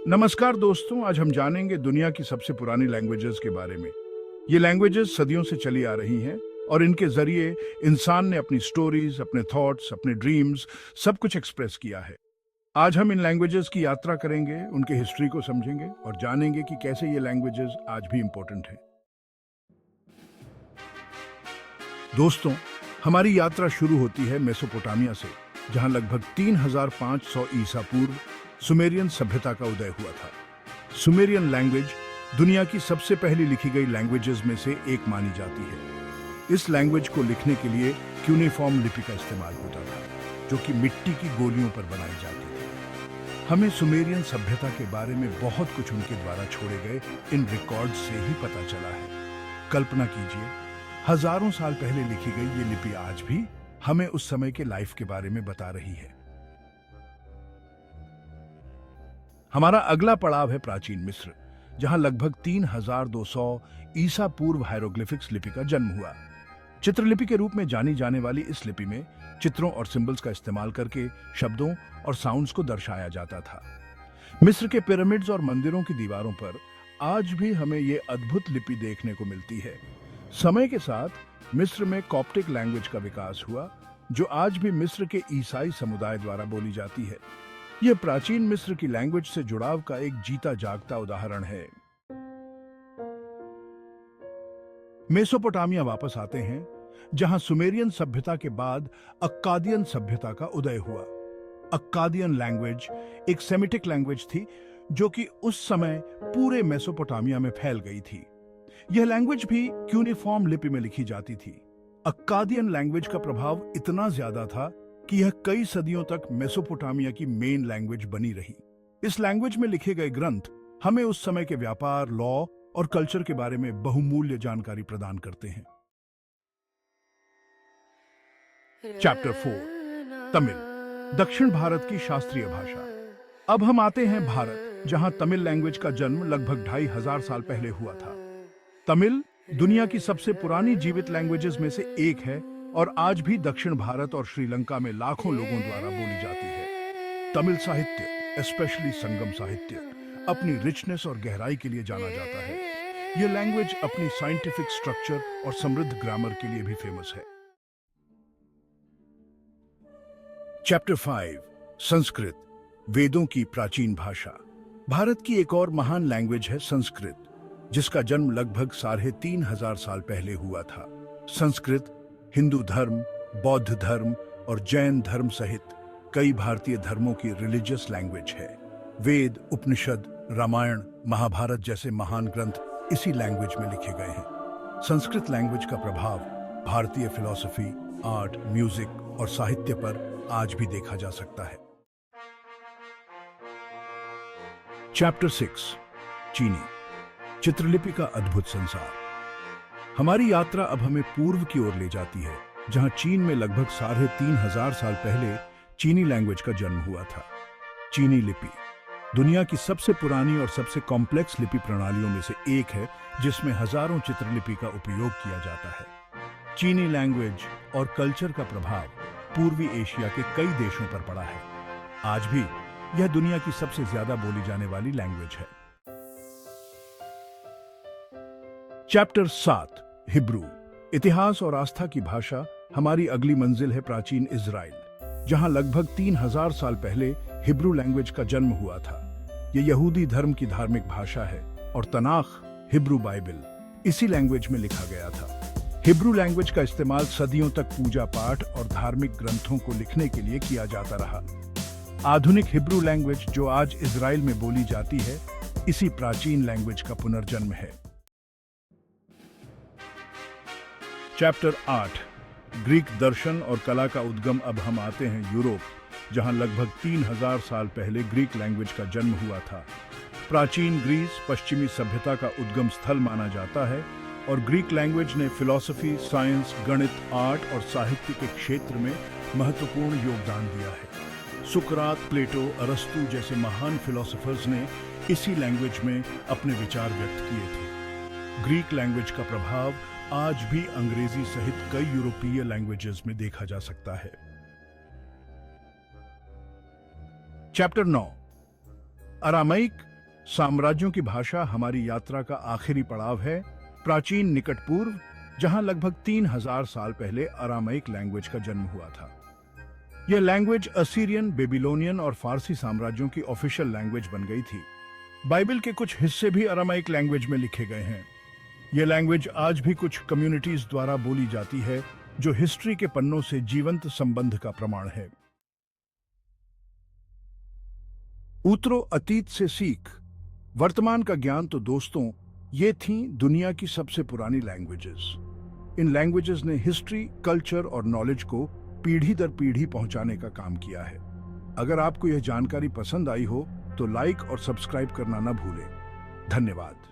नमस्कार दोस्तों, आज हम जानेंगे दुनिया की सबसे पुरानी लैंग्वेजेस के बारे में। ये लैंग्वेजेस सदियों से चली आ रही हैं और इनके जरिए इंसान ने अपनी स्टोरीज, अपने थॉट्स, अपने ड्रीम्स सब कुछ एक्सप्रेस किया है। आज हम इन लैंग्वेजेस की यात्रा करेंगे, उनके हिस्ट्री को समझेंगे और जानेंगे कि कैसे ये लैंग्वेजेस आज भी इंपॉर्टेंट हैं। दोस्तों, हमारी यात्रा शुरू होती है मेसोपोटामिया से, जहां लगभग 3500 ईसा पूर्व सुमेरियन सभ्यता का उदय हुआ था। सुमेरियन लैंग्वेज दुनिया की सबसे पहली लिखी गई लैंग्वेजेस में से एक मानी जाती है। इस लैंग्वेज को लिखने के लिए क्यूनिफॉर्म लिपि का इस्तेमाल होता था, जो कि मिट्टी की गोलियों पर बनाई जाती थी। हमें सुमेरियन सभ्यता के बारे में बहुत कुछ उनके द्वारा छोड़े गए इन रिकॉर्ड से ही पता चला है। कल्पना कीजिए, हजारों साल पहले लिखी गई ये लिपि आज भी हमें उस समय के लाइफ के बारे में बता रही है। हमारा अगला पड़ाव है प्राचीन मिस्र, जहां लगभग 3200 ईसा पूर्व हायरोग्लिफिक्स लिपि का जन्म हुआ। चित्रलिपि के रूप में जानी जाने वाली इस लिपि में चित्रों और सिंबल्स का इस्तेमाल करके शब्दों और साउंड्स को दर्शाया जाता था। मिस्र के पिरामिड्स और मंदिरों की दीवारों पर आज भी हमें ये अद्भुत लिपि देखने को मिलती है। समय के साथ मिस्र में कॉप्टिक लैंग्वेज का विकास हुआ, जो आज भी मिस्र के ईसाई समुदाय द्वारा बोली जाती है। यह प्राचीन मिस्र की लैंग्वेज से जुड़ाव का एक जीता जागता उदाहरण है। मेसोपोटामिया वापस आते हैं, जहां सुमेरियन सभ्यता के बाद अक्कादियन सभ्यता का उदय हुआ। अक्कादियन लैंग्वेज एक सेमिटिक लैंग्वेज थी, जो कि उस समय पूरे मेसोपोटामिया में फैल गई थी। यह लैंग्वेज भी क्यूनिफॉर्म लिपि में लिखी जाती थी। अक्कादियन लैंग्वेज का प्रभाव इतना ज्यादा था कि यह कई सदियों तक मेसोपोटामिया की मेन लैंग्वेज बनी रही। इस लैंग्वेज में लिखे गए ग्रंथ हमें उस समय के व्यापार, लॉ और कल्चर के बारे में बहुमूल्य जानकारी प्रदान करते हैं। चैप्टर 4, तमिल, दक्षिण भारत की शास्त्रीय भाषा। अब हम आते हैं भारत, जहां तमिल लैंग्वेज का जन्म लगभग 2500 साल पहले हुआ था। तमिल दुनिया की सबसे पुरानी जीवित लैंग्वेजेस में से एक है और आज भी दक्षिण भारत और श्रीलंका में लाखों लोगों द्वारा बोली जाती है। तमिल साहित्य, स्पेशली संगम साहित्य, अपनी रिचनेस और गहराई के लिए जाना जाता है। यह लैंग्वेज अपनी साइंटिफिक स्ट्रक्चर और समृद्ध ग्रामर के लिए भी फेमस है। चैप्टर 5, संस्कृत, वेदों की प्राचीन भाषा। भारत की एक और महान लैंग्वेज है संस्कृत, जिसका जन्म लगभग 3500 साल पहले हुआ था। संस्कृत हिंदू धर्म, बौद्ध धर्म और जैन धर्म सहित कई भारतीय धर्मों की रिलीजियस लैंग्वेज है। वेद, उपनिषद, रामायण, महाभारत जैसे महान ग्रंथ इसी लैंग्वेज में लिखे गए हैं। संस्कृत लैंग्वेज का प्रभाव भारतीय फिलॉसफी, आर्ट, म्यूजिक और साहित्य पर आज भी देखा जा सकता है। चैप्टर 6, चीनी, चित्रलिपि का अद्भुत संसार। हमारी यात्रा अब हमें पूर्व की ओर ले जाती है, जहां चीन में लगभग 3500 साल पहले चीनी लैंग्वेज का जन्म हुआ था। चीनी लिपि दुनिया की सबसे पुरानी और सबसे कॉम्प्लेक्स लिपि प्रणालियों में से एक है, जिसमें हजारों चित्रलिपि का उपयोग किया जाता है। चीनी लैंग्वेज और कल्चर का प्रभाव पूर्वी एशिया के कई देशों पर पड़ा है। आज भी यह दुनिया की सबसे ज्यादा बोली जाने वाली लैंग्वेज है। चैप्टर 7, हिब्रू, इतिहास और आस्था की भाषा। हमारी अगली मंजिल है प्राचीन इजराइल, जहां लगभग 3000 साल पहले हिब्रू लैंग्वेज का जन्म हुआ था। यह यहूदी धर्म की धार्मिक भाषा है और तनाख, हिब्रू बाइबल, इसी लैंग्वेज में लिखा गया था। हिब्रू लैंग्वेज का इस्तेमाल सदियों तक पूजा पाठ और धार्मिक ग्रंथों को लिखने के लिए किया जाता रहा। आधुनिक हिब्रू लैंग्वेज, जो आज इजराइल में बोली जाती है, इसी प्राचीन लैंग्वेज का पुनर्जन्म है। चैप्टर 8, ग्रीक दर्शन और कला का उद्गम। अब हम आते हैं यूरोप, जहां लगभग 3000 साल पहले ग्रीक लैंग्वेज का जन्म हुआ था। प्राचीन ग्रीस पश्चिमी सभ्यता का उद्गम स्थल माना जाता है और ग्रीक लैंग्वेज ने फिलॉसफी, साइंस, गणित, आर्ट और साहित्य के क्षेत्र में महत्वपूर्ण योगदान दिया है। सुकरात, प्लेटो, अरस्तु जैसे महान फिलोसोफर्स ने इसी लैंग्वेज में अपने विचार व्यक्त किए थे। ग्रीक लैंग्वेज का प्रभाव आज भी अंग्रेजी सहित कई यूरोपीय लैंग्वेजेस में देखा जा सकता है। चैप्टर 9, अरामाइक साम्राज्यों की भाषा हमारी यात्रा का आखिरी पड़ाव है, प्राचीन निकट पूर्व, जहां लगभग 3000 साल पहले अरामाइक लैंग्वेज का जन्म हुआ था। यह लैंग्वेज असीरियन, बेबीलोनियन और फारसी साम्राज्यों की ऑफिशियल लैंग्वेज बन गई थी। बाइबल के कुछ हिस्से भी अरामाइक लैंग्वेज में लिखे गए हैं। यह लैंग्वेज आज भी कुछ कम्युनिटीज द्वारा बोली जाती है, जो हिस्ट्री के पन्नों से जीवंत संबंध का प्रमाण है। उतरो अतीत से सीख, वर्तमान का ज्ञान। तो दोस्तों, ये थीं दुनिया की सबसे पुरानी लैंग्वेजेस। इन लैंग्वेजेस ने हिस्ट्री, कल्चर और नॉलेज को पीढ़ी दर पीढ़ी पहुंचाने का काम किया है। अगर आपको यह जानकारी पसंद आई हो तो लाइक और सब्सक्राइब करना न भूलें। धन्यवाद।